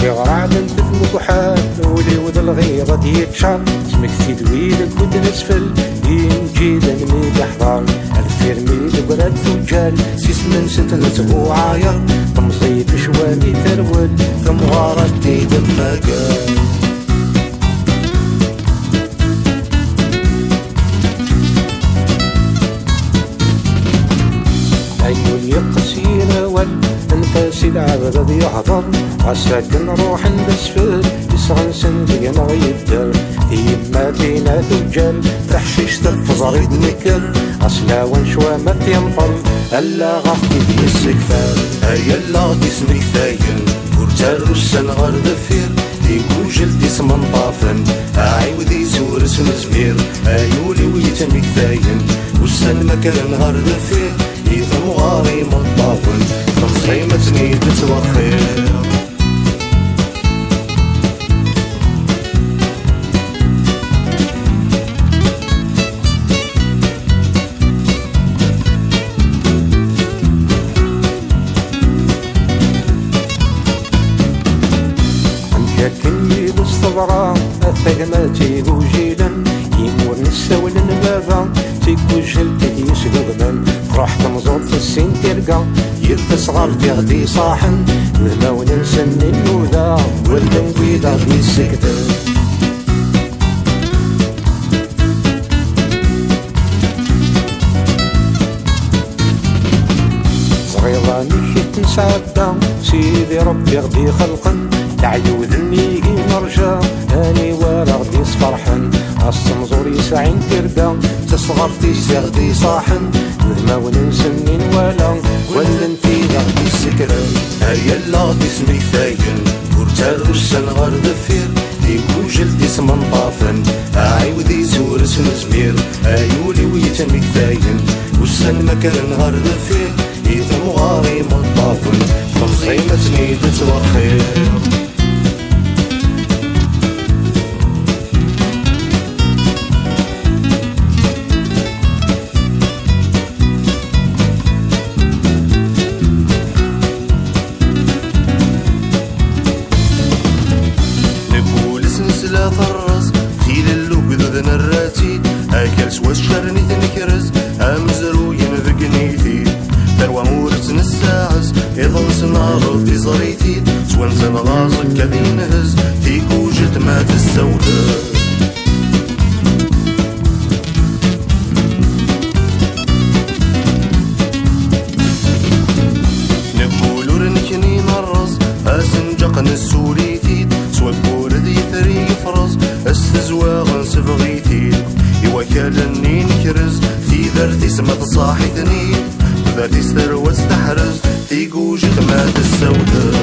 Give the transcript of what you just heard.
ويغرعد نتفمك وحال ولي وذ الغيرة ديتشار سمك في دويلك ود نسفل ينجيدا من الحضار الفيرمي لقراد فجال سيس من ستنة وعاير تمصيد شوالي ترول ثم غارت تيد المقال أيول يقصير أول انفاس العبد ذي يحضر عساكن روح بسفل يسغن سندينا ويبدر يما فينا ثجال تحشيش تفضر يدنكر عسلا ونشوى ما تيمطل ألا غفتي في السكفال هيا لا اسمك ثاين ورتال رسان غار دفير ديكو جلد اسم طافن عايودي سورس مزمير ايولي ويتمك ثاين وسان مكان غار دفير يثم غاري مطافن فمصيمتني تتوخير كني بالصبرة الثقماتي ذو جيلا يمور نساول نبابا تيكو جلتي يسقبن روح تمزور في السين ترقى يرفس غربي غدي صاحن مهما وننسن النوذا ولا نقيدة في السكتة صغيرة مشيت نسعدة سيدي ربي غدي خلقن تعيوذني مرجع هاني ورا غدي صفرحن الصمزور يسعين ترقى تصغر تيسير دي صاحن مهما وننسنين ولا انتي غدي سكرن هيا لا اسمك ثاين ورتال رسان غار دفير ديكو جلد اسم طافن عايودي سورس مزمير ايولي ويتمك ثاين وسان مكان غار دفير يثم غاري مطافن فمصيمتني تتوخير لا فرص في اللوك ذو نراتي اكل سوا الشرني تنكرز امزرو ينفقنيتي تروى مورس نساعز يظل سنارو في زريتي سوان سنغازك كذي نهز تيكو جت مات السوداء نقولو رنكني نرز اسنجقن السوريتي سوا بوردي ثري يفرز استزواغن سفغيتي يوكالني نكرز في ذرتي سمت صاحي ثنين ذاتي استروى استحرز في قوجة مات السوداء